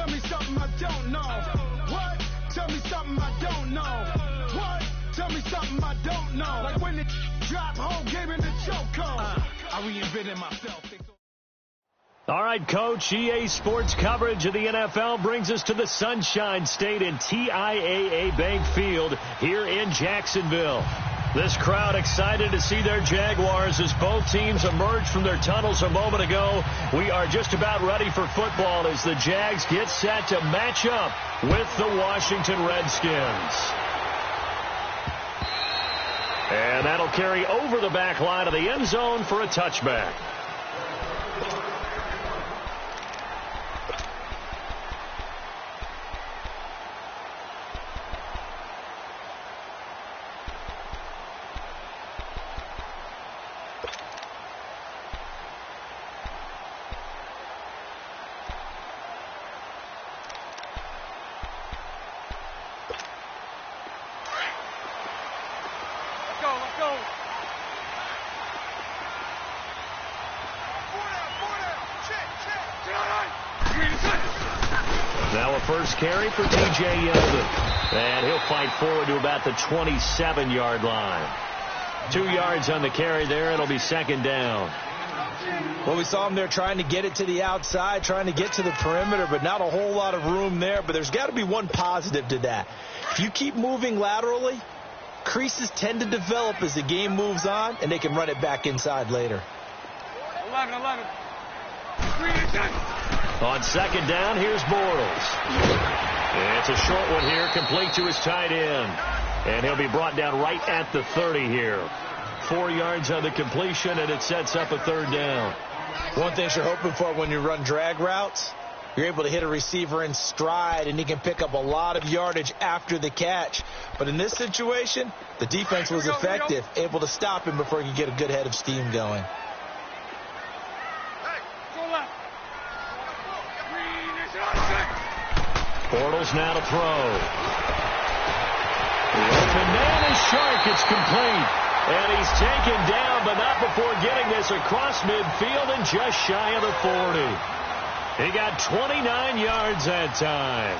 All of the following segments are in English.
Tell me something I don't know. What? Tell me something I don't know. What? Tell me something I don't know. Like when it drop, whole game in the choke code. I reinvented myself. All right, Coach, EA Sports coverage of the NFL brings us to the Sunshine State in TIAA Bank Field here in Jacksonville. This crowd excited to see their Jaguars as both teams emerged from their tunnels a moment ago. We are just about ready for football as the Jags get set to match up with the Washington Redskins. And that'll carry over the back line of the end zone for a touchback. Now a first carry for T.J. Yeldon. And he'll fight forward to about the 27-yard line. 2 yards on the carry there. It'll be second down. Well, we saw him there trying to get it to the outside, trying to get to the perimeter, but not a whole lot of room there. But there's got to be one positive to that. If you keep moving laterally, creases tend to develop as the game moves on, and they can run it back inside later. 11. On second down, here's Bortles. It's a short one here, complete to his tight end. And he'll be brought down right at the 30 here. 4 yards on the completion, and it sets up a third down. One thing you're hoping for when you run drag routes, you're able to hit a receiver in stride, and he can pick up a lot of yardage after the catch. But in this situation, the defense was effective, able to stop him before he could get a good head of steam going. Bortles now to throw. The open man is Shark. It's complete. And he's taken down, but not before getting this across midfield and just shy of the 40. He got 29 yards that time.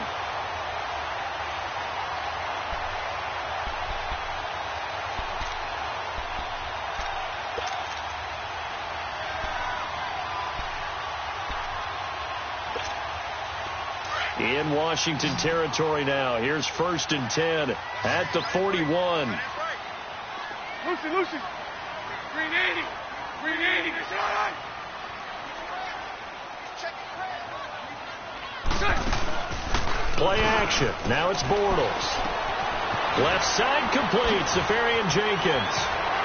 In Washington territory now. Here's 1st and 10 at the 41. Lucy. Green 80. Play action. Now it's Bortles. Left side complete. Safarian Jenkins.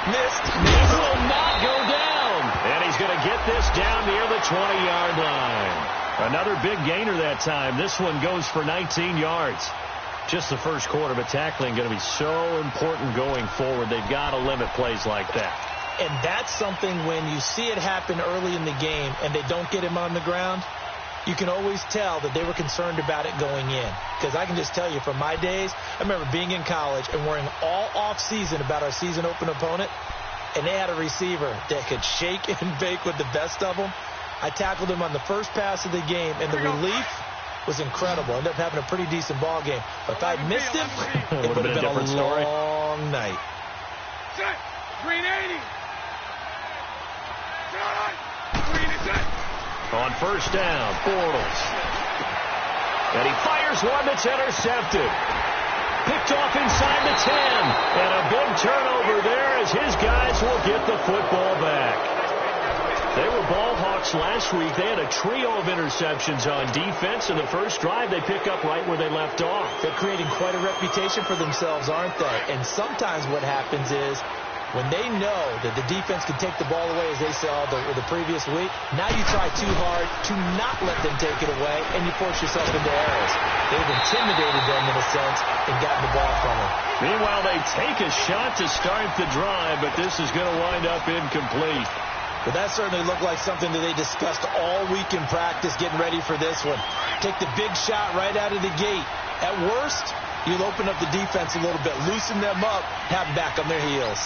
Missed. He will not go down. And he's going to get this down near the 20-yard line. Another big gainer that time. This one goes for 19 yards. Just the first quarter, but tackling going to be so important going forward. They've got to limit plays like that. And that's something when you see it happen early in the game and they don't get him on the ground, you can always tell that they were concerned about it going in. Because I can just tell you from my days, I remember being in college and worrying all off-season about our season open opponent, and they had a receiver that could shake and bake with the best of them. I tackled him on the first pass of the game, and the relief was incredible. Ended up having a pretty decent ball game. But if I'd missed him, it would have been a long night. Green 80. On first down, Bortles. And he fires one that's intercepted. Picked off inside the 10. And a big turnover there as his guys will get the football back. They were ball hawks last week. They had a trio of interceptions on defense. In the first drive, they pick up right where they left off. They're creating quite a reputation for themselves, aren't they? And sometimes what happens is when they know that the defense can take the ball away, as they saw the previous week, now you try too hard to not let them take it away, and you force yourself into errors. They've intimidated them, in a sense, and gotten the ball from them. Meanwhile, they take a shot to start the drive, but this is going to wind up incomplete. But that certainly looked like something that they discussed all week in practice, getting ready for this one. Take the big shot right out of the gate. At worst, you'll open up the defense a little bit, loosen them up, have them back on their heels.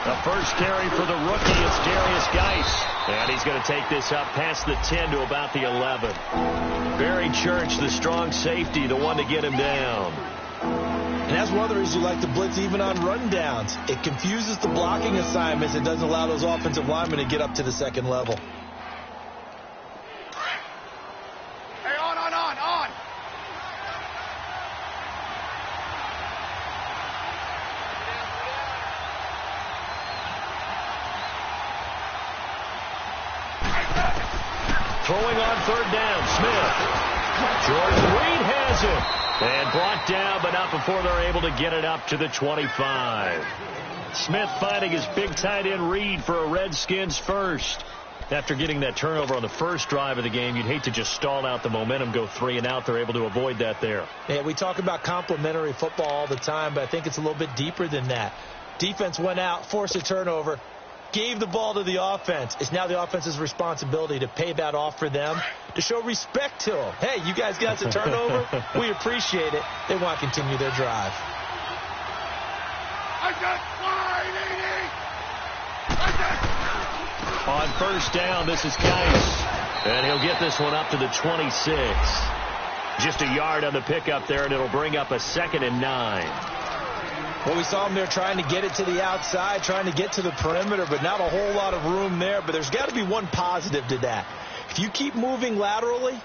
The first carry for the rookie is Darius Geis. And he's going to take this up past the 10 to about the 11. Barry Church, the strong safety, the one to get him down. And that's one of the reasons you like to blitz even on rundowns. It confuses the blocking assignments. It doesn't allow those offensive linemen to get up to the second level. Hey, on. Throwing on third down, Smith. Jordan Reed has it. And brought down, but not before they're able to get it up to the 25. Smith finding his big tight end Reed for a Redskins first. After getting that turnover on the first drive of the game, you'd hate to just stall out the momentum, go 3 and out. They're able to avoid that there. Yeah, we talk about complementary football all the time, but I think it's a little bit deeper than that. Defense went out, forced a turnover, gave the ball to the offense. It's now the offense's responsibility to pay that off for them, to show respect to them. Hey, you guys got the turnover. We appreciate it. They want to continue their drive. On first down, this is Geis. And he'll get this one up to the 26. Just a yard on the pickup there, and it'll bring up a 2nd and 9. Well, we saw him there trying to get it to the outside, trying to get to the perimeter, but not a whole lot of room there. But there's got to be one positive to that. If you keep moving laterally,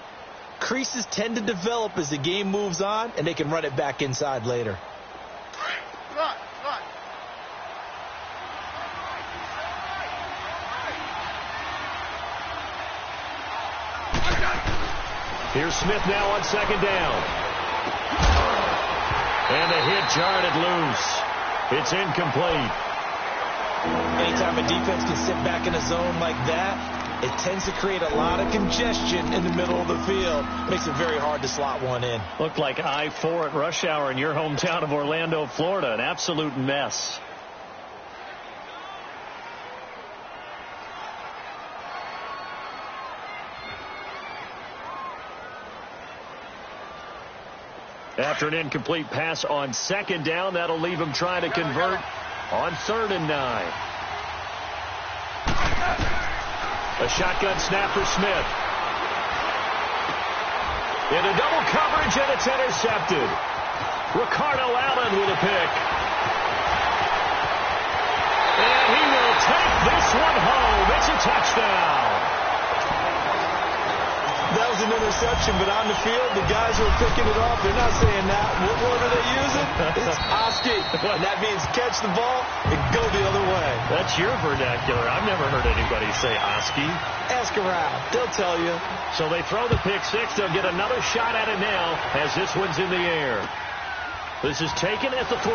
creases tend to develop as the game moves on, and they can run it back inside later. Here's Smith now on second down. And the hit jarred it loose. It's incomplete. Anytime a defense can sit back in a zone like that, it tends to create a lot of congestion in the middle of the field. Makes it very hard to slot one in. Looked like I-4 at rush hour in your hometown of Orlando, Florida. An absolute mess. After an incomplete pass on second down, that'll leave him trying to convert on 3rd and 9. A shotgun snap for Smith. Into double coverage, and it's intercepted. Ricardo Allen with a pick. And he will take this one home. It's a touchdown. That was an interception, but on the field, the guys who are picking it off, they're not saying that. What word are they using? It's Oski. And that means catch the ball and go the other way. That's your vernacular. I've never heard anybody say Oski. Ask around. They'll tell you. So they throw the pick six. They'll get another shot at it now as this one's in the air. This is taken at the 3.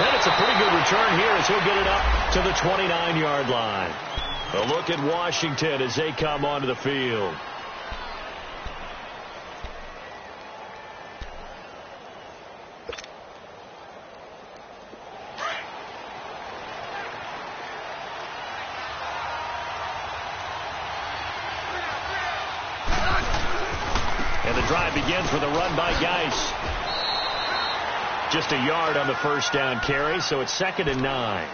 And it's a pretty good return here as he'll get it up to the 29-yard line. A look at Washington as they come onto the field. And the drive begins with a run by Geis. Just a yard on the first down carry, so it's 2nd and 9.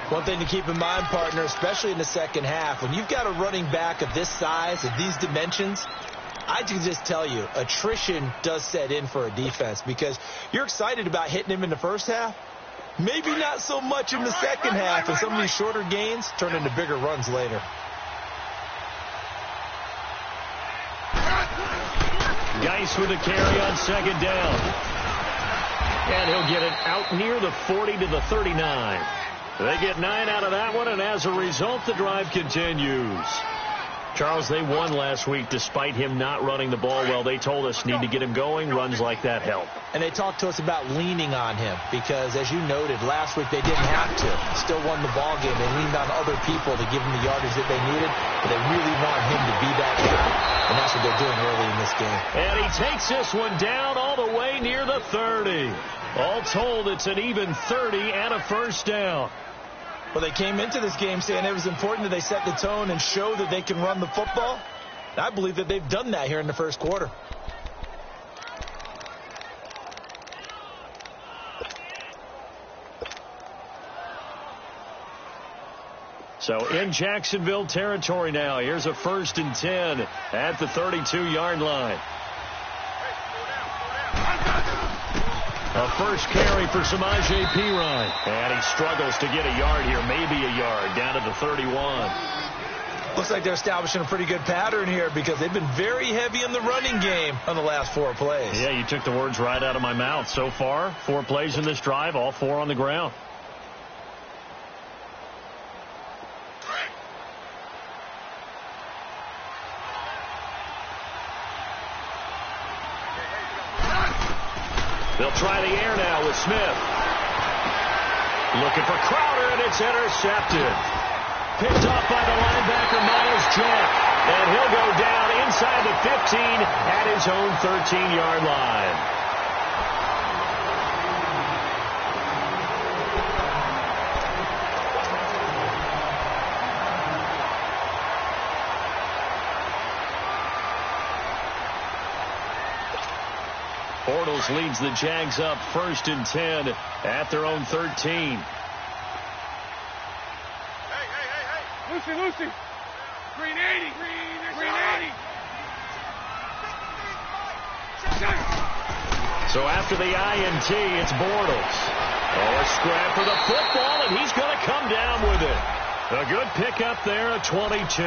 One thing to keep in mind, partner, especially in the second half, when you've got a running back of this size, of these dimensions, I can just tell you, attrition does set in for a defense because you're excited about hitting him in the first half. Maybe not so much in the second half, and some of these shorter gains turn into bigger runs later. Geis with a carry on second down. And he'll get it out near the 40 to the 39. They get 9 out of that one, and as a result, the drive continues. Charles, they won last week despite him not running the ball well. They told us need to get him going. Runs like that help. And they talked to us about leaning on him because, as you noted, last week they didn't have to. Still won the ball game. They leaned on other people to give them the yardage that they needed, but they really want him to be that guy, and that's what they're doing early in this game. And he takes this one down all the way near the 30. All told, it's an even 30 and a first down. Well, they came into this game saying it was important that they set the tone and show that they can run the football. And I believe that they've done that here in the first quarter. So in Jacksonville territory now. Here's a 1st and 10 at the 32-yard line. A first carry for Samaje Perine. And he struggles to get a yard here, maybe a yard, down to the 31. Looks like they're establishing a pretty good pattern here because they've been very heavy in the running game on the last 4 plays. Yeah, you took the words right out of my mouth. So far, 4 plays in this drive, all 4 on the ground. They'll try the air now with Smith. Looking for Crowder, and it's intercepted. Picked off by the linebacker, Miles Jack. And he'll go down inside the 15 at his own 13-yard line. Bortles leads the Jags up 1st and 10 at their own 13. Lucy. Green 80. Green 80. So after the INT, it's Bortles. Oh, a scrap for the football, and he's going to come down with it. A good pickup there, a 22.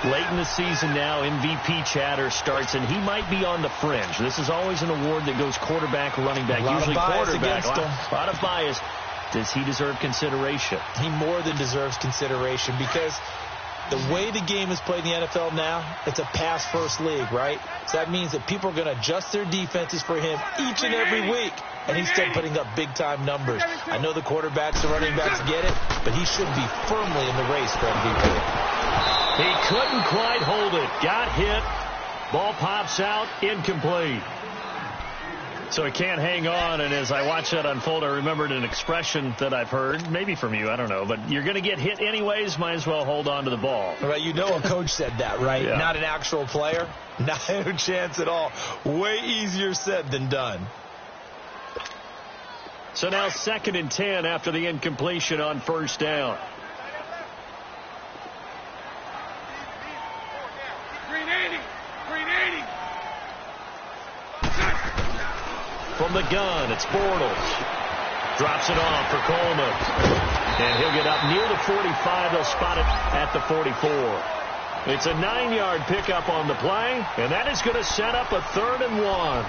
Late in the season now, MVP chatter starts, and he might be on the fringe. This is always an award that goes quarterback, running back, usually quarterback. A lot of bias. Does he deserve consideration? He more than deserves consideration because the way the game is played in the NFL now, it's a pass-first league, right? So that means that people are going to adjust their defenses for him each and every week, and he's still putting up big-time numbers. I know the quarterbacks and running backs get it, but he should be firmly in the race for MVP. He couldn't quite hold it. Got hit. Ball pops out. Incomplete. So he can't hang on, and as I watch that unfold, I remembered an expression that I've heard, maybe from you, I don't know, but you're going to get hit anyways, might as well hold on to the ball. Right, you know a coach said that, right? Yeah. Not an actual player. Not a chance at all. Way easier said than done. So now 2nd and 10 after the incompletion on 1st down. From the gun, it's Bortles. Drops it off for Coleman. And he'll get up near the 45. They'll spot it at the 44. It's a 9-yard pickup on the play, and that is going to set up a 3rd and 1.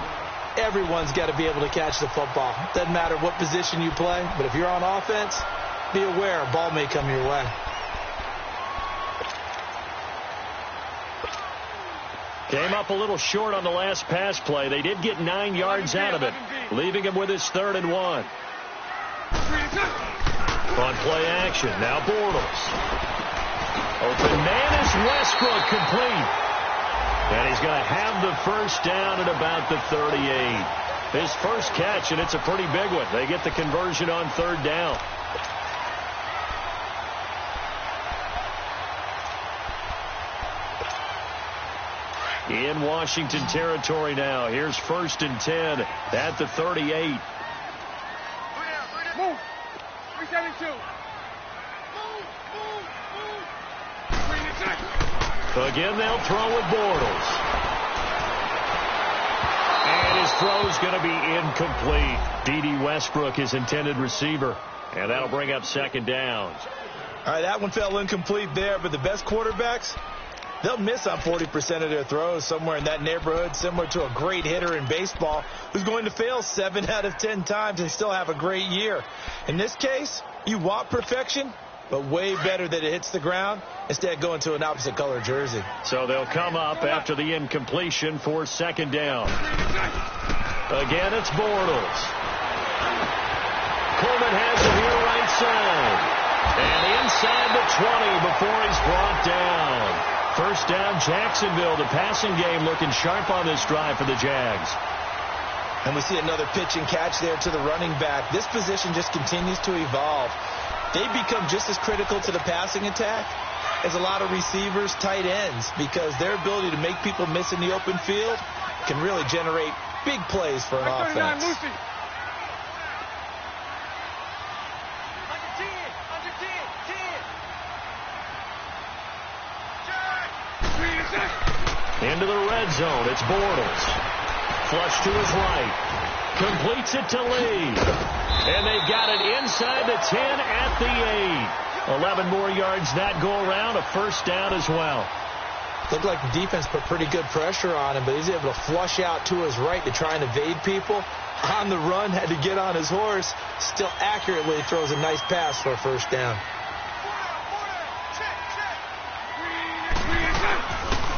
Everyone's got to be able to catch the football. Doesn't matter what position you play, but if you're on offense, be aware a ball may come your way. Came up a little short on the last pass play. They did get 9 yards out of it, leaving him with his 3rd and 1. On play action, now Bortles. Open man is Westbrook, complete. And he's going to have the 1st down at about the 38. His first catch, and it's a pretty big one. They get the conversion on 3rd down. In Washington territory now. Here's 1st and 10 at the 38. Move. 372. Move. Again, they'll throw with Bortles. And his throw's going to be incomplete. D.D. Westbrook, his intended receiver. And that'll bring up 2nd down. All right, that one fell incomplete there, but the best quarterbacks, they'll miss on 40% of their throws, somewhere in that neighborhood, similar to a great hitter in baseball who's going to fail 7 out of 10 times and still have a great year. In this case, you want perfection, but way better that it hits the ground instead of going to an opposite color jersey. So they'll come up after the incompletion for 2nd down. Again, it's Bortles. Coleman has it here right side. And inside the 20 before he's brought down. 1st down, Jacksonville. The passing game looking sharp on this drive for the Jags. And we see another pitch and catch there to the running back. This position just continues to evolve. They become just as critical to the passing attack as a lot of receivers, tight ends, because their ability to make people miss in the open field can really generate big plays for an offense. Into the red zone, it's Bortles. Flush to his right. Completes it to Lee. And they've got it inside the 10 at the 8. 11 more yards that go around, a first down as well. Looked like the defense put pretty good pressure on him, but he's able to flush out to his right to try and evade people. On the run, had to get on his horse. Still accurately throws a nice pass for a first down.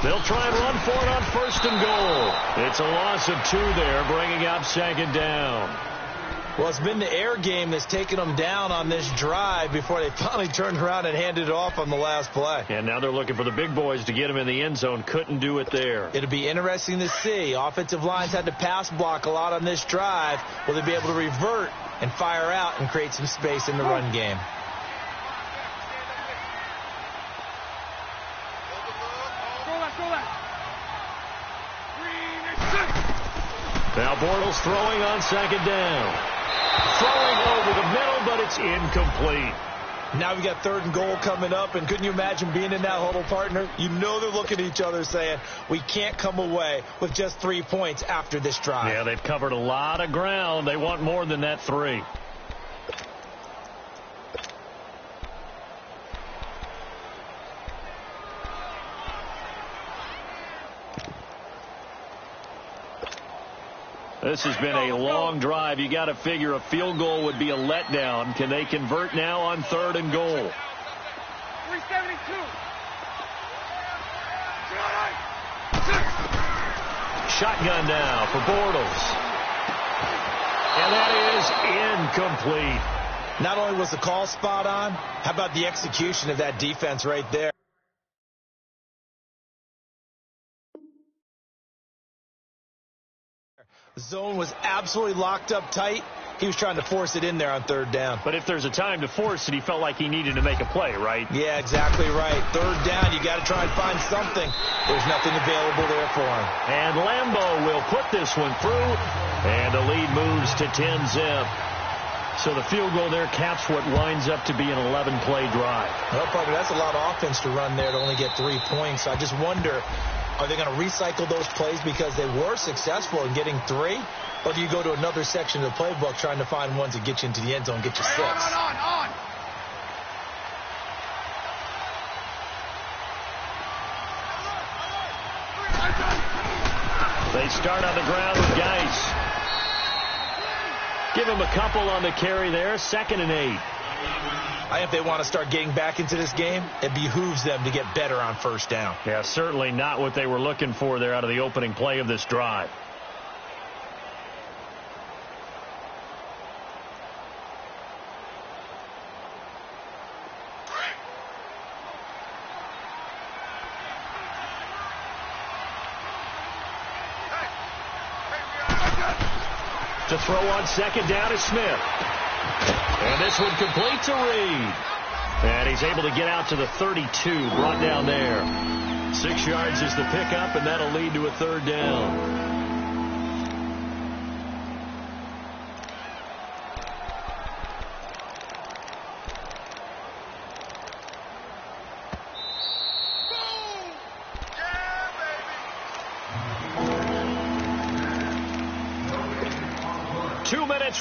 They'll try and run for it on first and goal. It's a loss of 2 there, bringing up second down. Well, it's been the air game that's taken them down on this drive before they finally turned around and handed it off on the last play. And now they're looking for the big boys to get him in the end zone. Couldn't do it there. It'll be interesting to see. Offensive lines had to pass block a lot on this drive. Will they be able to revert and fire out and create some space in the run game? Now Bortles throwing on second down. Throwing over the middle, but it's incomplete. Now we've got third and goal coming up, and couldn't you imagine being in that huddle, partner? You know they're looking at each other saying, we can't come away with just 3 points after this drive. Yeah, they've covered a lot of ground. They want more than that 3. This has been a long drive. You got to figure a field goal would be a letdown. Can they convert now on third and goal? 372. Shotgun now for Bortles. And that is incomplete. Not only was the call spot on, how about the execution of that defense right there? Zone was absolutely locked up tight. He was trying to force it in there on third down. But if there's a time to force it, he felt like he needed to make a play, right? Yeah, exactly right. Third down, you got to try and find something. There's nothing available there for him. And Lambeau will put this one through, and the lead moves to 10-zip. So the field goal there caps what winds up to be an 11-play drive. Well, partner, that's a lot of offense to run there to only get 3 points. I just wonder, are they going to recycle those plays because they were successful in getting 3? Or do you go to another section of the playbook trying to find ones that get you into the end zone, get you 6? On. They start on the ground with Geis. Give him a couple on the carry there. 2nd and 8. I think if they want to start getting back into this game, it behooves them to get better on first down. Yeah, certainly not what they were looking for there out of the opening play of this drive. To throw on second down is Smith. And this one complete to Reed. And he's able to get out to the 32, brought down there. 6 yards is the pickup, and that'll lead to a third down.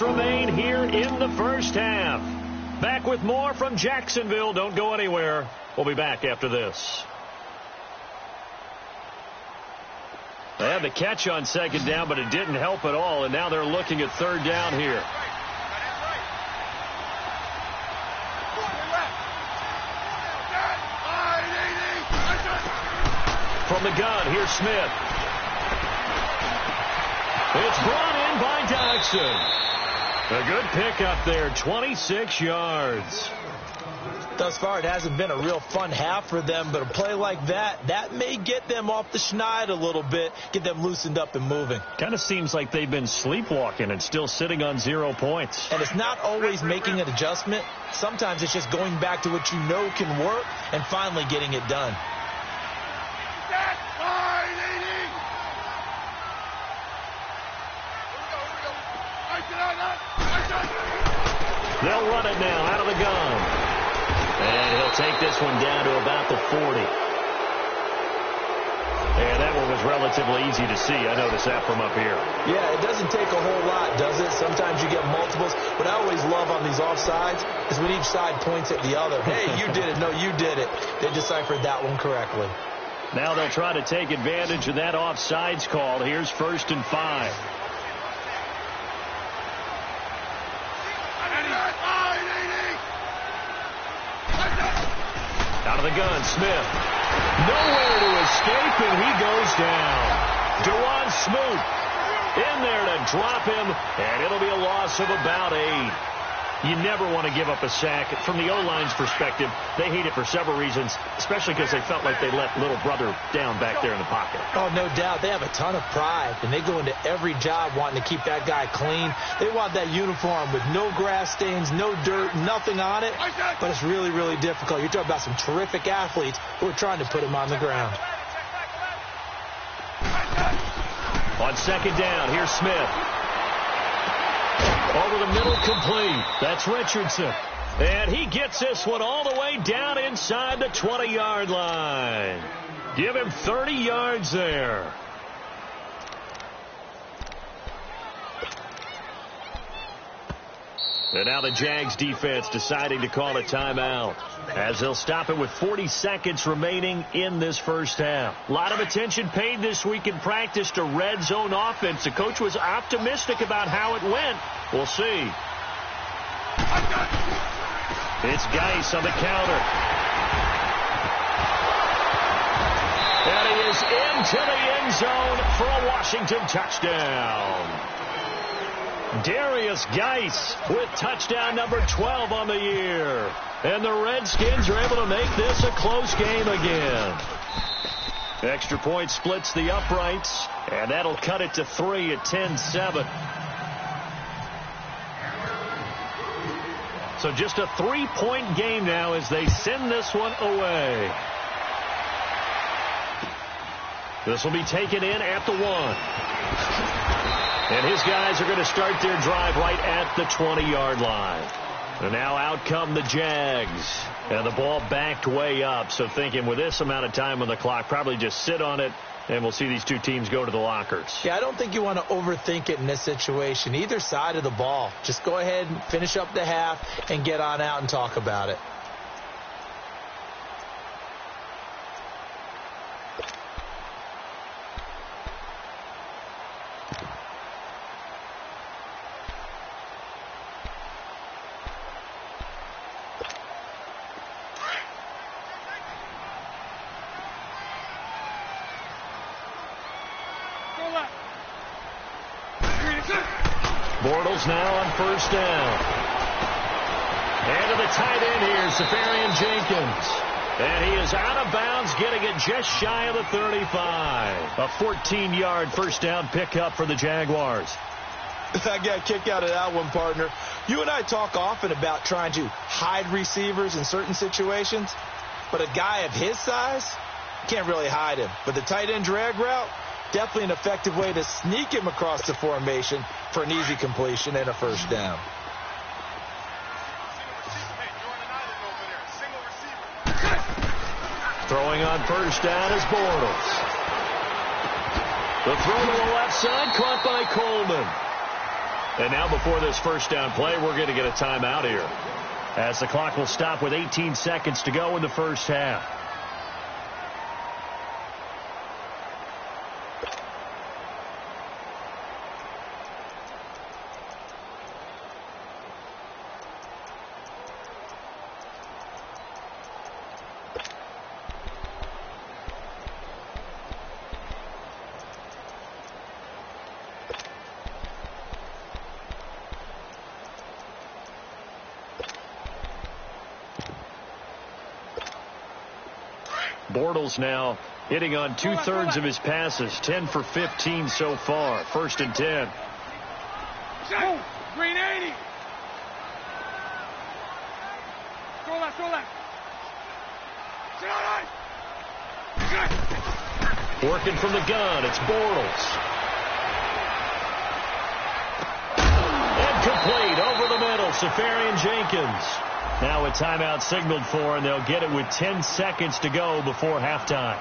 Remain here in the first half. Back with more from Jacksonville. Don't go anywhere. We'll be back after this. They had the catch on second down, but it didn't help at all, and now they're looking at third down here. From the gun, here's Smith. It's brought in by Dodson. A good pickup there, 26 yards. Thus far, it hasn't been a real fun half for them, but a play like that, that may get them off the schneid a little bit, get them loosened up and moving. Kind of seems like they've been sleepwalking and still sitting on 0 points. And it's not always making an adjustment. Sometimes it's just going back to what you know can work and finally getting it done. They'll run it now out of the gun. And he'll take this one down to about the 40. relatively easy to see. I notice that from up here. Yeah, it doesn't take a whole lot, does it? Sometimes you get multiples. What I always love on these offsides is when each side points at the other. Hey, you did it. No, you did it. They deciphered that one correctly. Now they'll try to take advantage of that offsides call. Here's 1st and 5. Out of the gun, Smith. Nowhere to escape, and he goes down. Jyoung117 in there to drop him, and it'll be a loss of about 8. You never want to give up a sack. From the O-line's perspective, they hate it for several reasons, especially because they felt like they let little brother down back there in the pocket. Oh, no doubt. They have a ton of pride, and they go into every job wanting to keep that guy clean. They want that uniform with no grass stains, no dirt, nothing on it. But it's really, really difficult. You're talking about some terrific athletes who are trying to put him on the ground. On 2nd down, here's Smith. Over the middle, complete. That's Richardson. And he gets this one all the way down inside the 20-yard line. Give him 30 yards there. And now the Jags defense deciding to call a timeout, as they'll stop it with 40 seconds remaining in this first half. A lot of attention paid this week in practice to red zone offense. The coach was optimistic about how it went. We'll see. It's Geis on the counter. And he is into the end zone for a Washington touchdown. Darius Geis with touchdown number 12 on the year. And the Redskins are able to make this a close game again. Extra point splits the uprights, and that'll cut it to 3 at 10-7. So just a 3-point game now as they send this one away. This will be taken in at the 1. And his guys are going to start their drive right at the 20-yard line. And now out come the Jags. And the ball backed way up. So thinking with this amount of time on the clock, probably just sit on it, and we'll see these two teams go to the lockers. Yeah, I don't think you want to overthink it in this situation. Either side of the ball. Just go ahead and finish up the half and get on out and talk about it. Bortles now on 1st down. And to the tight end here, Safarian Jenkins. And he is out of bounds, getting it just shy of the 35. A 14-yard first down pickup for the Jaguars. I got a kick out of that one, partner. You and I talk often about trying to hide receivers in certain situations, but a guy of his size, can't really hide him. But the tight end drag route, definitely an effective way to sneak him across the formation for an easy completion and a first down. Throwing on 1st down is Bortles. The throw to the left side, caught by Coleman. And now before this first down play, we're going to get a timeout here, as the clock will stop with 18 seconds to go in the first half. Bortles now hitting on 2/3 of his passes, 10 for 15 so far. 1st and 10. Green 80. Go left, go left. Working from the gun, it's Bortles. Incomplete over the middle, Safarian Jenkins. Now a timeout signaled for, and they'll get it with 10 seconds to go before halftime.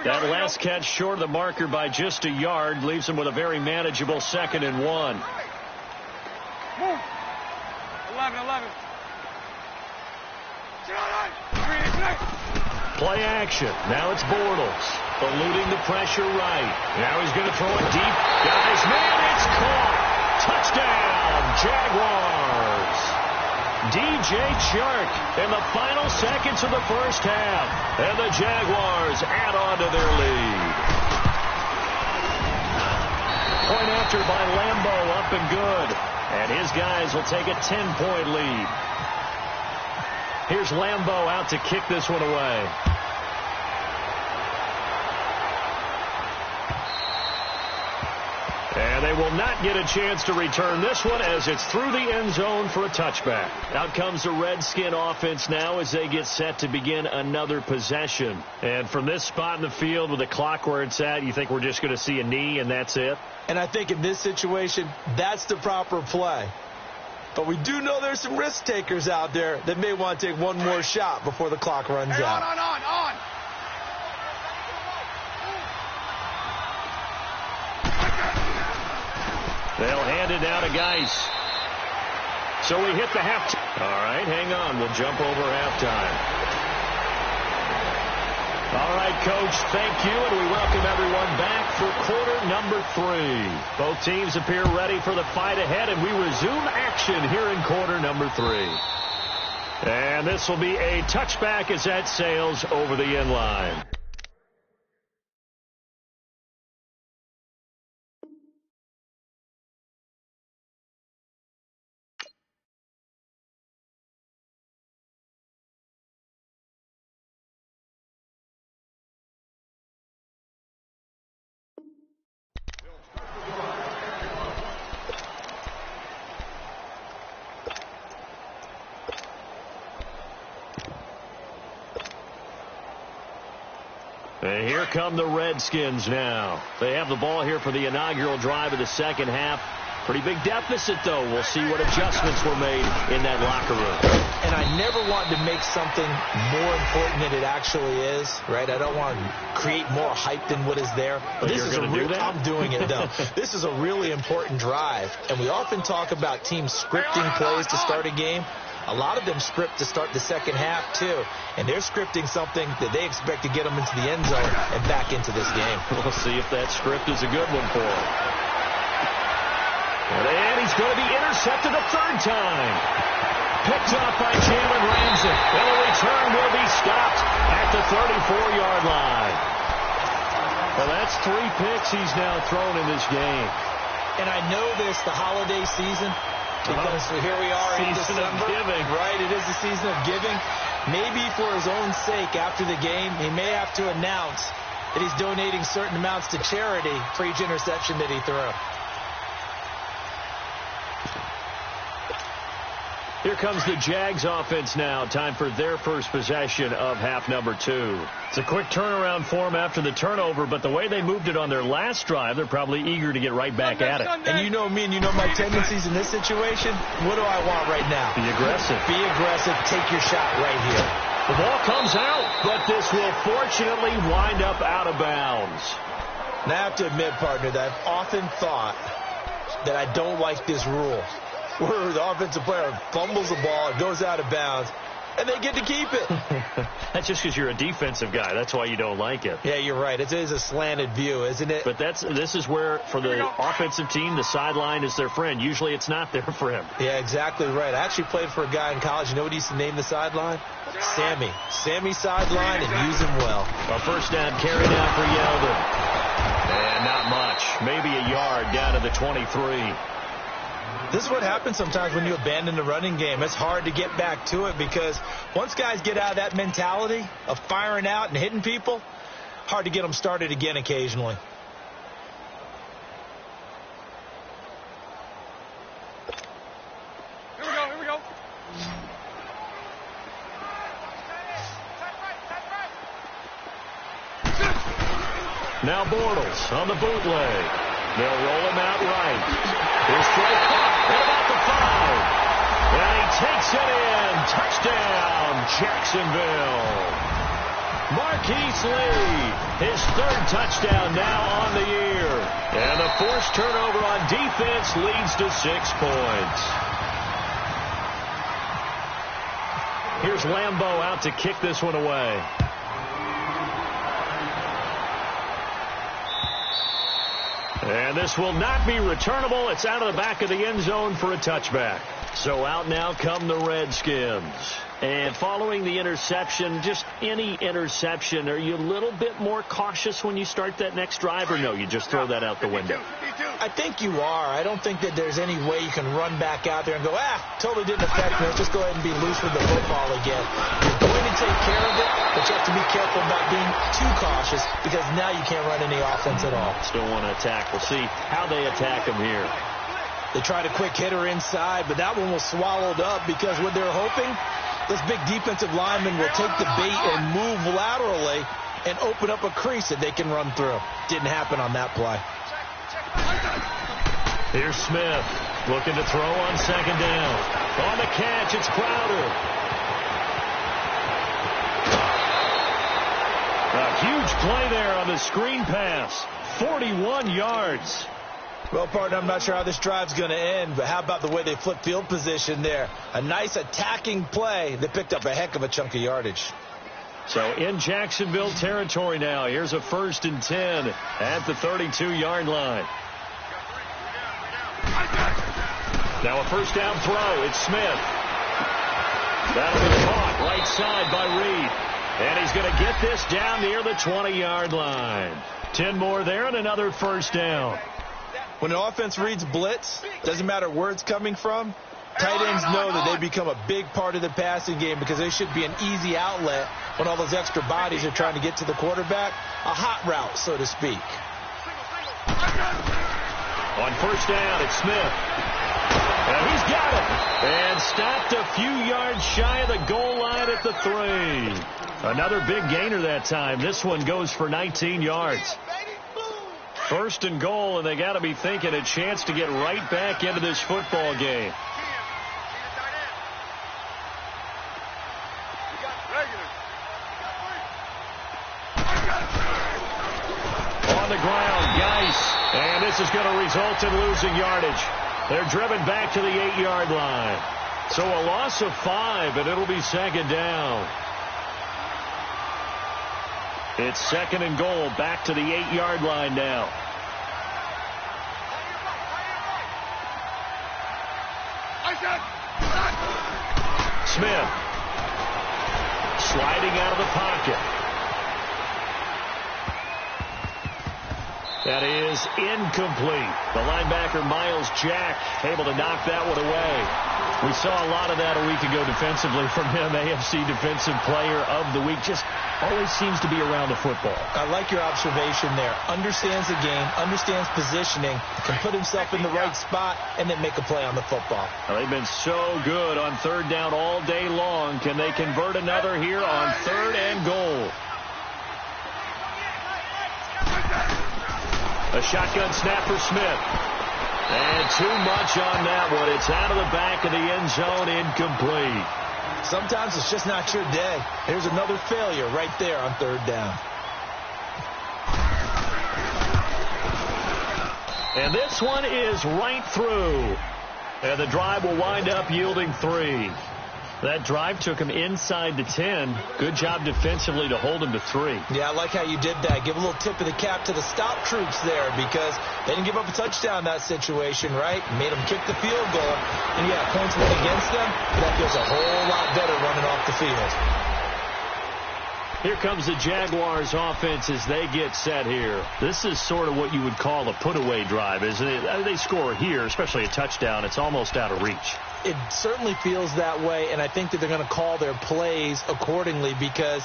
That last catch short of the marker by just a yard leaves him with a very manageable 2nd and 1. 11. Play action. Now it's Bortles. Eluding the pressure right. Now he's going to throw it deep. Guys, man, it's caught. Touchdown, Jaguars. DJ Chark in the final seconds of the first half. And the Jaguars add on to their lead. Point after by Lambo, up and good. And his guys will take a 10-point lead. Here's Lambo out to kick this one away. And they will not get a chance to return this one as it's through the end zone for a touchback. Out comes the Redskin offense now as they get set to begin another possession. And from this spot in the field with the clock where it's at, you think we're just going to see a knee and that's it? And I think in this situation, that's the proper play. But we do know there's some risk takers out there that may want to take one more shot before the clock runs out. On. They'll hand it down to Geis. So we hit the halftime. All right, hang on. We'll jump over halftime. All right, Coach, thank you, and we welcome everyone back for quarter number 3. Both teams appear ready for the fight ahead, and we resume action here in quarter number 3. And this will be a touchback as that sails over the end line. And here come the Redskins now. They have the ball here for the inaugural drive of the second half. Pretty big deficit, though. We'll see what adjustments were made in that locker room. And I never want to make something more important than it actually is, right? I don't want to create more hype than what is there. But this is I'm doing it, though. This is a really important drive. And we often talk about teams scripting plays to start a game. A lot of them script to start the second half, too. And they're scripting something that they expect to get them into the end zone and back into this game. We'll see if that script is a good one for them. And he's going to be intercepted a third time. Picked off by Jalen Ramsey. And the return will be stopped at the 34-yard line. Well, that's 3 picks he's now thrown in this game. And I know this, the holiday season, because here we are in December. Of giving. Right, it is the season of giving. Maybe for his own sake after the game, he may have to announce that he's donating certain amounts to charity for each interception that he threw. Here comes the Jags offense now. Time for their first possession of half number 2. It's a quick turnaround for them after the turnover, but the way they moved it on their last drive, they're probably eager to get right back at it. And you know me and you know my tendencies in this situation. What do I want right now? Be aggressive. Be aggressive. Take your shot right here. The ball comes out, but this will fortunately wind up out of bounds. Now I have to admit, partner, that I've often thought that I don't like this rule, where the offensive player fumbles the ball, it goes out of bounds, and they get to keep it. That's just because you're a defensive guy. That's why you don't like it. Yeah, you're right. It is a slanted view, isn't it? But this is where, for the offensive team, the sideline is their friend. Usually it's not there for him. Yeah, exactly right. I actually played for a guy in college. You know what he used to name the sideline? Sammy. Sammy sideline, and use him well. A first down carry now for Yeldon. And not much. Maybe a yard down to the 23. This is what happens sometimes when you abandon the running game. It's hard to get back to it because once guys get out of that mentality of firing out and hitting people, hard to get them started again occasionally. Here we go. Now Bortles on the bootleg. They'll roll him out right. Here's Trey Clark at about the 5. And he takes it in. Touchdown, Jacksonville. Marquise Lee, his third touchdown now on the year. And a forced turnover on defense leads to 6 points. Here's Lambeau out to kick this one away. And this will not be returnable. It's out of the back of the end zone for a touchback. So out now come the Redskins. And following the interception, just any interception, are you a little bit more cautious when you start that next drive, or no, you just throw that out the window? I think you are. I don't think that there's any way you can run back out there and go, totally didn't affect me. Let's just go ahead and be loose with the football again. You're going to take care of it, but you have to be careful about being too cautious because now you can't run any offense at all. Still want to attack. We'll see how they attack him here. They tried a quick hitter inside, but that one was swallowed up because what they're hoping, this big defensive lineman will take the bait and move laterally and open up a crease that they can run through. Didn't happen on that play. Here's Smith looking to throw on second down. On the catch, it's Crowder. A huge play there on the screen pass. 41 yards. Well, partner, I'm not sure how this drive's going to end, but how about the way they flip field position there? A nice attacking play. They picked up a heck of a chunk of yardage. So in Jacksonville territory now. Here's a 1st and 10 at the 32-yard line. Now a first down throw. It's Smith. That'll be caught right side by Reed. And he's going to get this down near the 20-yard line. 10 more there and another first down. When an offense reads blitz, doesn't matter where it's coming from, tight ends know that they become a big part of the passing game because they should be an easy outlet when all those extra bodies are trying to get to the quarterback. A hot route, so to speak. On first down, it's Smith. And he's got it. And stopped a few yards shy of the goal line at the 3. Another big gainer that time. This one goes for 19 yards. 1st and goal, and they got to be thinking a chance to get right back into this football game. On the ground, Geis, and this is going to result in losing yardage. They're driven back to the 8-yard line. So a loss of 5, and it'll be second down. It's 2nd and goal, back to the 8-yard line now. Smith sliding out of the pocket. That is incomplete. The linebacker, Miles Jack, able to knock that one away. We saw a lot of that a week ago defensively from him. AFC Defensive Player of the Week. Just always seems to be around the football. I like your observation there. Understands the game, understands positioning, can put himself in the right spot, and then make a play on the football. Well, they've been so good on 3rd down all day long. Can they convert another here on 3rd and goal? A shotgun snap for Smith. And too much on that one. It's out of the back of the end zone, incomplete. Sometimes it's just not your day. Here's another failure right there on 3rd down. And this one is right through. And the drive will wind up yielding 3. That drive took him inside the 10. Good job defensively to hold him to 3. Yeah, I like how you did that. Give a little tip of the cap to the stop troops there because they didn't give up a touchdown in that situation, right? Made them kick the field goal. And, yeah, points went against them. That feels a whole lot better running off the field. Here comes the Jaguars offense as they get set here. This is sort of what you would call a put-away drive, isn't it? They score here, especially a touchdown. It's almost out of reach. It certainly feels that way, and I think that they're going to call their plays accordingly because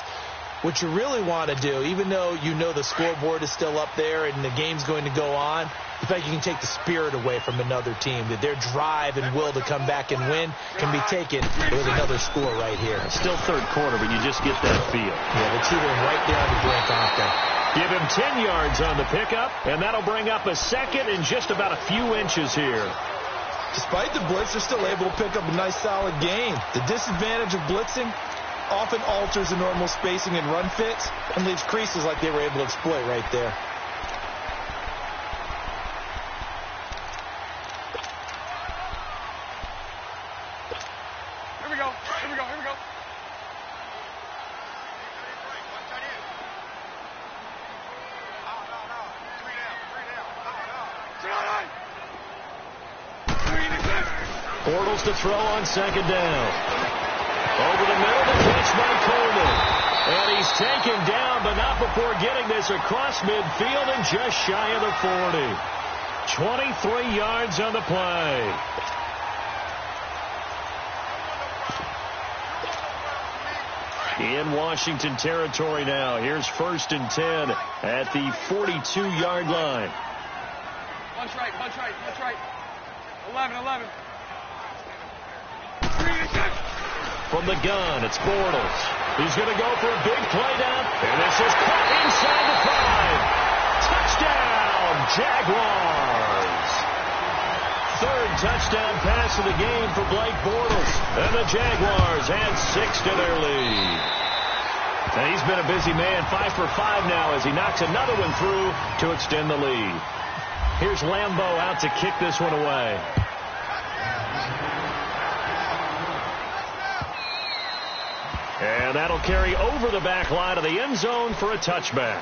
what you really want to do, even though you know the scoreboard is still up there and the game's going to go on, the fact you can take the spirit away from another team, that their drive and will to come back and win can be taken with another score right here. Still 3rd quarter, but you just get that feel. Yeah, they're teetering right there on the brink, aren't they? Give him 10 yards on the pickup, and that'll bring up a 2nd and just about a few inches here. Despite the blitz, they're still able to pick up a nice solid gain. The disadvantage of blitzing, often alters the normal spacing and run fits and leaves creases like they were able to exploit right there. Here we go. Here we go. Here we go. Bortles to throw on second down. Over the middle, the catch by Coleman. And he's taken down, but not before getting this across midfield and just shy of the 40. 23 yards on the play. In Washington territory now. Here's 1st and 10 at the 42-yard line. Punch right, punch right, punch right. 11. From the gun, it's Bortles. He's going to go for a big play down, and this is caught inside the 5. Touchdown, Jaguars. Third touchdown pass of the game for Blake Bortles, and the Jaguars add 6 to their lead. And he's been a busy man, 5 for 5 now as he knocks another one through to extend the lead. Here's Lambeau out to kick this one away. And that'll carry over the back line of the end zone for a touchback.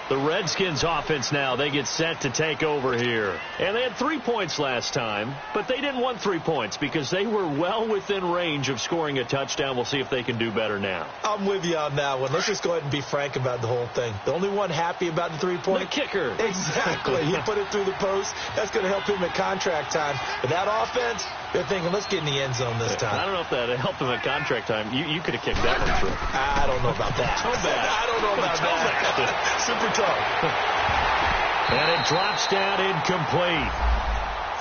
The Redskins offense now, they get set to take over here. And they had 3 points last time, but they didn't want 3 points because they were well within range of scoring a touchdown. We'll see if they can do better now. I'm with you on that one. Let's just go ahead and be frank about the whole thing. The only one happy about the 3-point. The kicker. Exactly. He put it through the post. That's going to help him at contract time. But that offense, they're thinking, let's get in the end zone this time. I don't know if that helped him at contract time. You could have kicked that one through. I don't know about that. I don't know about that. Super tough. And it drops down incomplete.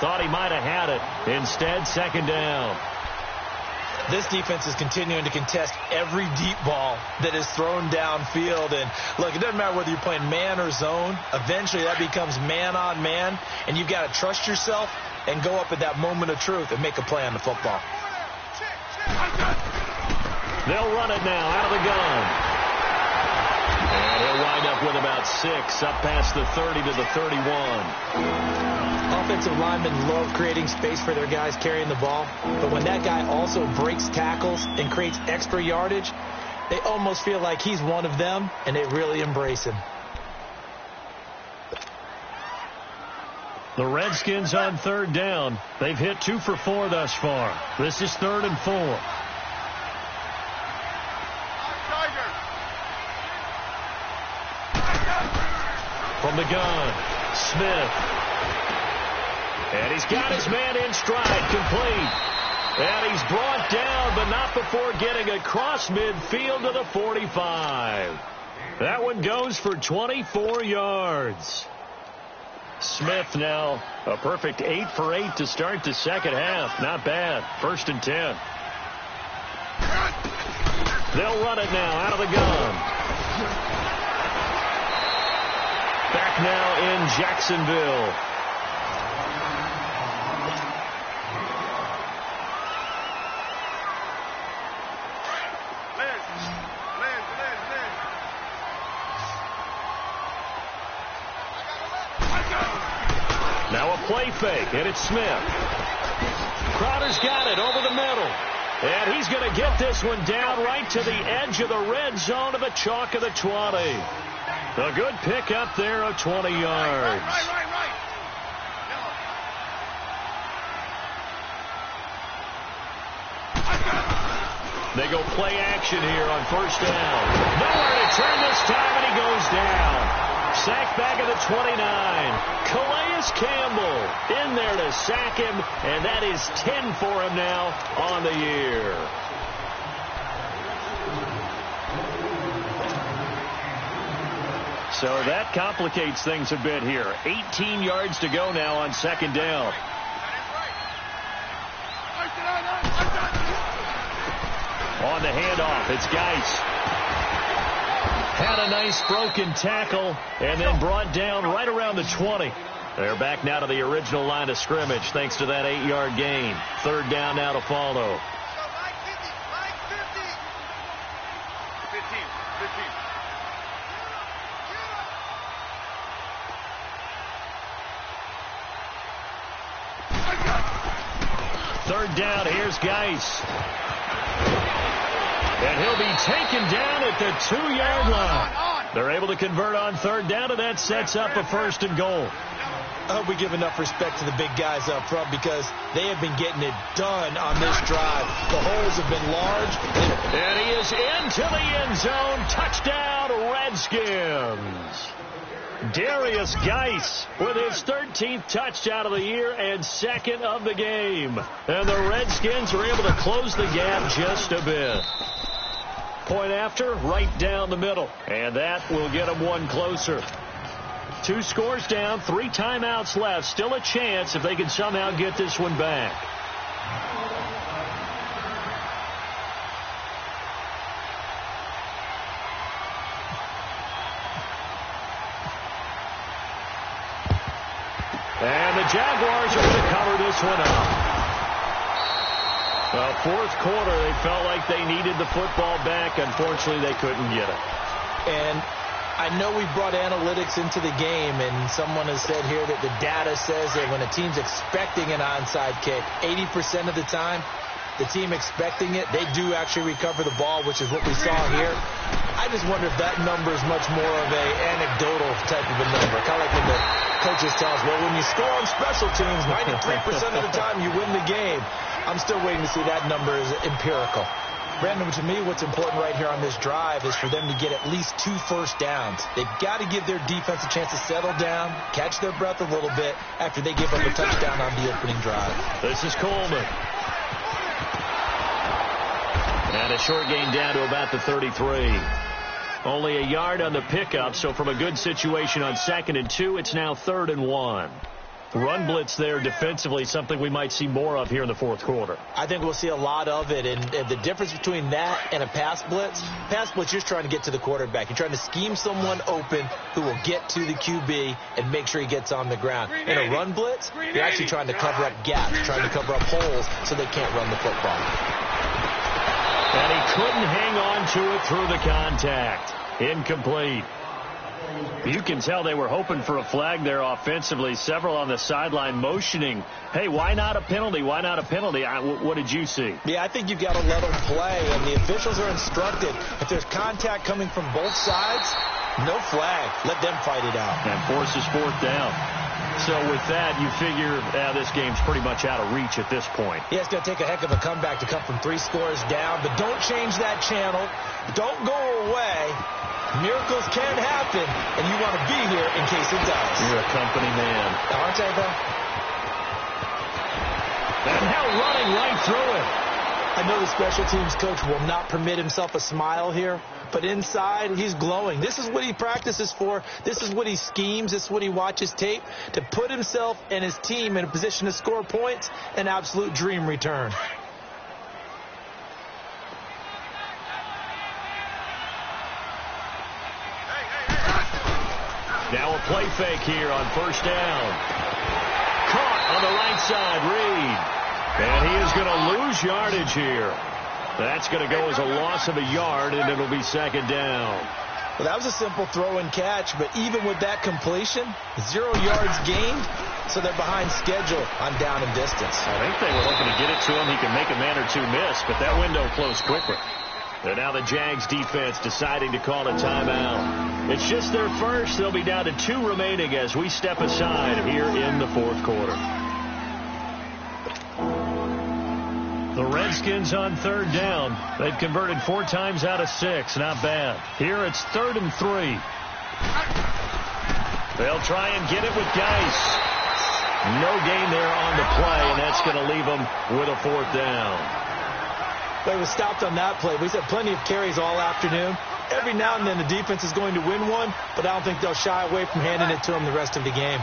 Thought he might have had it. Instead, second down. This defense is continuing to contest every deep ball that is thrown downfield. And, look, it doesn't matter whether you're playing man or zone. Eventually, that becomes man on man. And you've got to trust yourself and go up at that moment of truth and make a play on the football. They'll run it now out of the gun. And he'll wind up with about 6 up past the 30 to the 31. Offensive linemen love creating space for their guys carrying the ball. But when that guy also breaks tackles and creates extra yardage, they almost feel like he's one of them, and they really embrace him. The Redskins on third down. They've hit 2 for 4 thus far. This is 3rd and 4. From the gun, Smith. And he's got his man in stride, complete. And he's brought down, but not before getting across midfield to the 45. That one goes for 24 yards. Smith now a perfect 8 for 8 to start the second half. Not bad. 1st and 10. They'll run it now out of the gun. Back now in Jacksonville. Now a play fake, and it's Smith. Crowder's got it over the middle. And he's going to get this one down right to the edge of the red zone of the chalk of the 20. A good pick up there of 20 yards. Right. They go play action here on 1st down. Nowhere to turn this time, and he goes down. Sacked back at the 29. Calais Campbell in there to sack him, and that is 10 for him now on the year. So that complicates things a bit here. 18 yards to go now on 2nd down. On the handoff, it's Geis. Had a nice broken tackle and then brought down right around the 20. They're back now to the original line of scrimmage thanks to that 8-yard gain. 3rd down now to follow. Third down, here's Geis. And he'll be taken down at the 2-yard line. They're able to convert on third down, and that sets up a 1st and goal. I hope we give enough respect to the big guys up front because they have been getting it done on this drive. The holes have been large. And he is into the end zone. Touchdown, Redskins. Darius Geis with his 13th touchdown of the year and 2nd of the game. And the Redskins are able to close the gap just a bit. Point after, right down the middle. And that will get them one closer. 2 scores down, 3 timeouts left. Still a chance if they can somehow get this one back. And the Jaguars are going to cover this one up. Well, 4th quarter, they felt like they needed the football back. Unfortunately, they couldn't get it. And I know we brought analytics into the game, and someone has said here that the data says that when a team's expecting an onside kick, 80% of the time, the team expecting it, they do actually recover the ball, which is what we saw here. I just wonder if that number is much more of an anecdotal type of a number. Kind of like when the coaches tell us, well, when you score on special teams, 93% of the time you win the game. I'm still waiting to see that number is empirical. Brandon, to me, what's important right here on this drive is for them to get at least 2 first downs. They've got to give their defense a chance to settle down, catch their breath a little bit after they give up a touchdown on the opening drive. This is Coleman. And a short gain down to about the 33. Only a yard on the pickup, so from a good situation on 2nd and 2, it's now 3rd and 1. Run blitz there defensively, something we might see more of here in the 4th quarter. I think we'll see a lot of it, and the difference between that and a pass blitz, you're trying to get to the quarterback. You're trying to scheme someone open who will get to the QB and make sure he gets on the ground. In a run blitz, you're actually trying to cover up gaps, trying to cover up holes so they can't run the football. And he couldn't hang on to it through the contact. Incomplete. You can tell they were hoping for a flag there offensively. Several on the sideline motioning, hey, why not a penalty? Why not a penalty? What did you see? Yeah, I think you've got to let them play, and the officials are instructed. If there's contact coming from both sides, no flag. Let them fight it out. And forces 4th down. So with that, you figure this game's pretty much out of reach at this point. Yeah, it's going to take a heck of a comeback to come from 3 scores down, but don't change that channel. Don't go away. Miracles can happen, and you want to be here in case it does. You're a company man. Aren't I, though? And now running right through it. I know the special teams coach will not permit himself a smile here, but inside, he's glowing. This is what he practices for. This is what he schemes. This is what he watches tape to put himself and his team in a position to score points. An absolute dream return. Now a play fake here on 1st down. Caught on the right side, Reed. And he is going to lose yardage here. That's going to go as a loss of a yard, and it'll be 2nd down. Well, that was a simple throw and catch, but even with that completion, 0 yards gained, so they're behind schedule on down and distance. I think they were looking to get it to him. He can make a man or 2 miss, but that window closed quickly. And now the Jags defense deciding to call a timeout. It's just their first. They'll be down to 2 remaining as we step aside here in the 4th quarter. The Redskins on 3rd down. They've converted 4 times out of 6. Not bad. Here it's 3rd and 3. They'll try and get it with Geis. No gain there on the play, and that's going to leave them with a 4th down. They were stopped on that play. We've had plenty of carries all afternoon. Every now and then the defense is going to win one, but I don't think they'll shy away from handing it to them the rest of the game.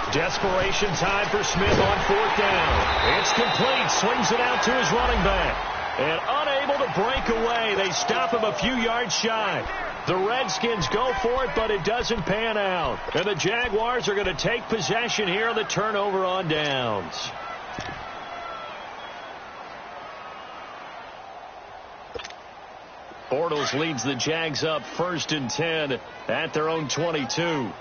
Desperation time for Smith on 4th down. It's complete. Swings it out to his running back. And unable to break away. They stop him a few yards shy. The Redskins go for it, but it doesn't pan out. And the Jaguars are going to take possession here on the turnover on downs. Bortles leads the Jags up 1st and 10 at their own 22.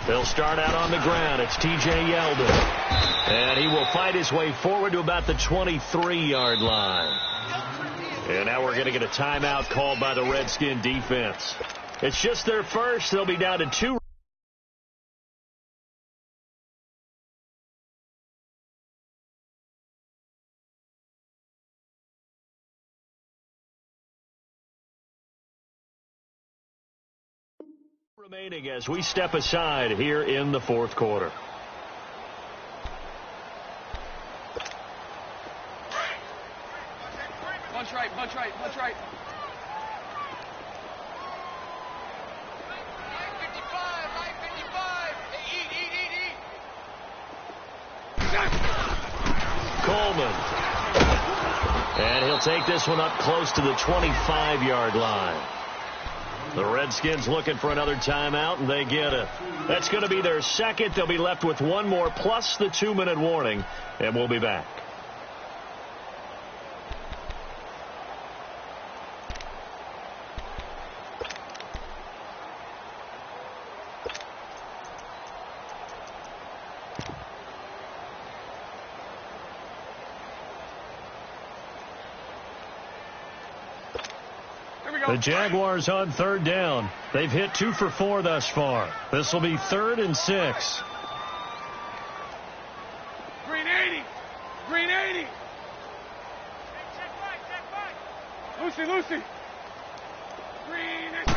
They'll start out on the ground. It's T.J. Yeldon. And he will fight his way forward to about the 23-yard line. And now we're going to get a timeout called by the Redskin defense. It's just their first. They'll be down to 2. Remaining as we step aside here in the fourth quarter. Bunch right, bunch right, bunch right. 55. Eat. Coleman. And he'll take this one up close to the 25-yard line. The Redskins looking for another timeout, and they get it. That's going to be their second. They'll be left with one more, plus the 2-minute warning, and we'll be back. The Jaguars on 3rd down. They've hit 2 for 4 thus far. This will be 3rd and 6. Green 80. Green 80. Check back. Lucy. Green 6.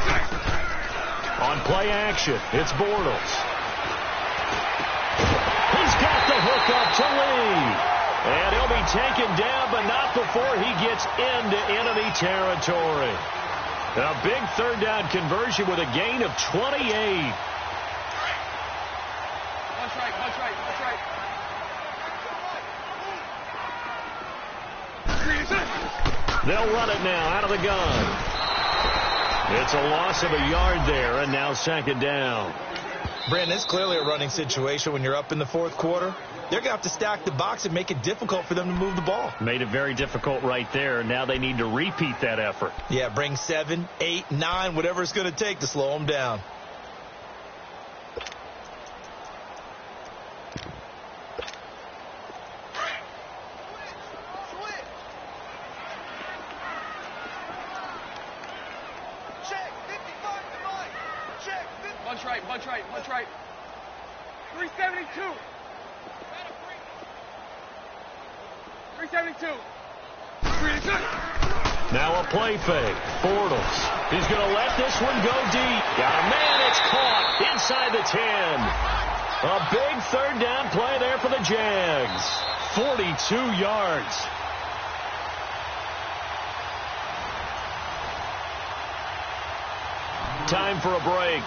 On play action, it's Bortles. He's got the hook up to Lee. And he'll be taken down, but not before he gets into enemy territory. A big 3rd down conversion with a gain of 28. Bunch right. They'll run it now out of the gun. It's a loss of a yard there, and now 2nd down. Brandon, it's clearly a running situation when you're up in the fourth quarter. They're going to have to stack the box and make it difficult for them to move the ball. Made it very difficult right there. Now they need to repeat that effort. Yeah, bring 7, 8, 9, whatever it's going to take to slow them down. Bunch right. 372. 372. Now a play fake. Bortles. He's going to let this one go deep. Got a man. It's caught inside the 10. A big 3rd down play there for the Jags. 42 yards. Time for a break.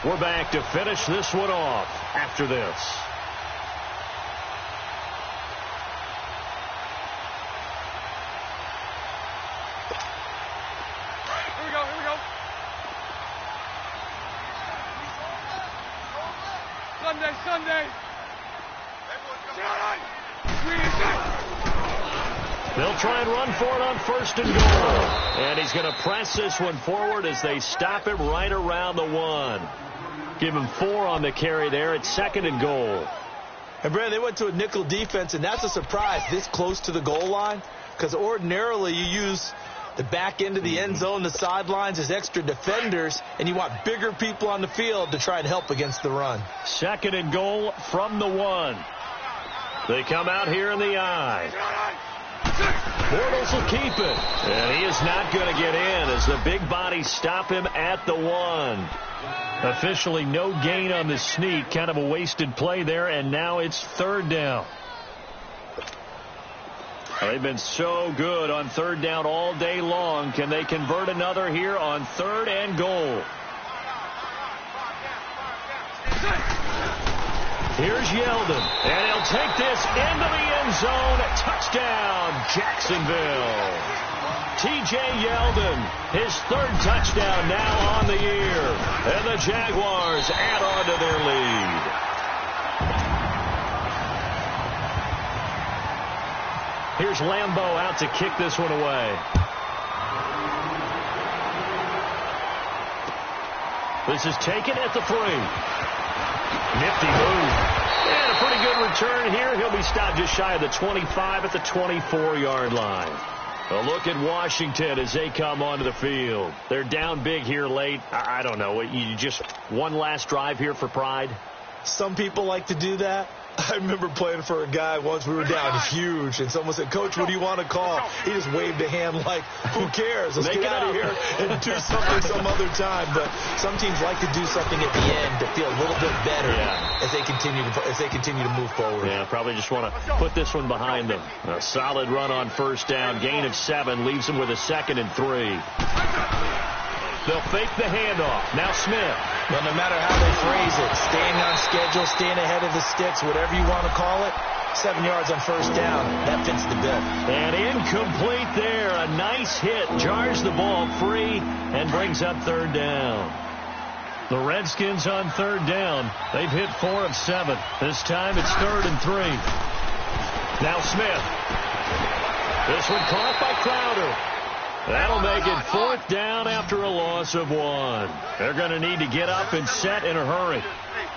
We're back to finish this one off after this. Here we go. Sunday. They'll try and run for it on 1st and goal. And he's going to press this one forward as they stop him right around the 1. Give him 4 on the carry there at 2nd and goal. And, Brandon, they went to a nickel defense, and that's a surprise this close to the goal line, because ordinarily you use the back end of the end zone, the sidelines as extra defenders, and you want bigger people on the field to try and help against the run. 2nd and goal from the 1. They come out here in the eye. Bortles will keep it. And he is not going to get in as the big bodies stop him at the 1. Officially no gain on the sneak. Kind of a wasted play there, and now it's 3rd down. They've been so good on 3rd down all day long. Can they convert another here on 3rd and goal? Here's Yeldon, and he'll take this into the end zone. Touchdown, Jacksonville. T.J. Yeldon, his 3rd touchdown now on the year. And the Jaguars add on to their lead. Here's Lambeau out to kick this one away. This is taken at the 3. Nifty move. And a pretty good return here. He'll be stopped just shy of the 25 at the 24-yard line. A look at Washington as they come onto the field. They're down big here late. I don't know. You just one last drive here for pride? Some people like to do that. I remember playing for a guy once. We were down huge, and someone said, "Coach, what do you want to call?" He just waved a hand like, "Who cares? Let's get out of here and do something some other time." But some teams like to do something at the end to feel a little bit better as they continue to move forward. Yeah, probably just want to put this one behind them. A solid run on first down, gain of 7, leaves them with a 2nd and 3. They'll fake the handoff. Now Smith. Well, no matter how they phrase it, staying on schedule, staying ahead of the sticks, whatever you want to call it, 7 yards on first down, that fits the bill. And incomplete there. A nice hit. Jars the ball free and brings up 3rd down. The Redskins on 3rd down. They've hit 4 of 7. This time it's 3rd and 3. Now Smith. This one caught by Crowder. That'll make it 4th down after a loss of 1. They're going to need to get up and set in a hurry.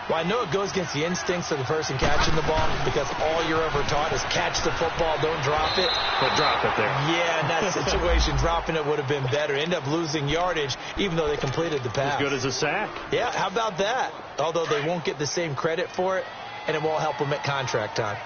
Well, I know it goes against the instincts of the person catching the ball because all you're ever taught is catch the football, don't drop it. But drop it there. Yeah, in that situation, dropping it would have been better. End up losing yardage, even though they completed the pass. As good as a sack. Yeah, how about that? Although they won't get the same credit for it, and it won't help them at contract time.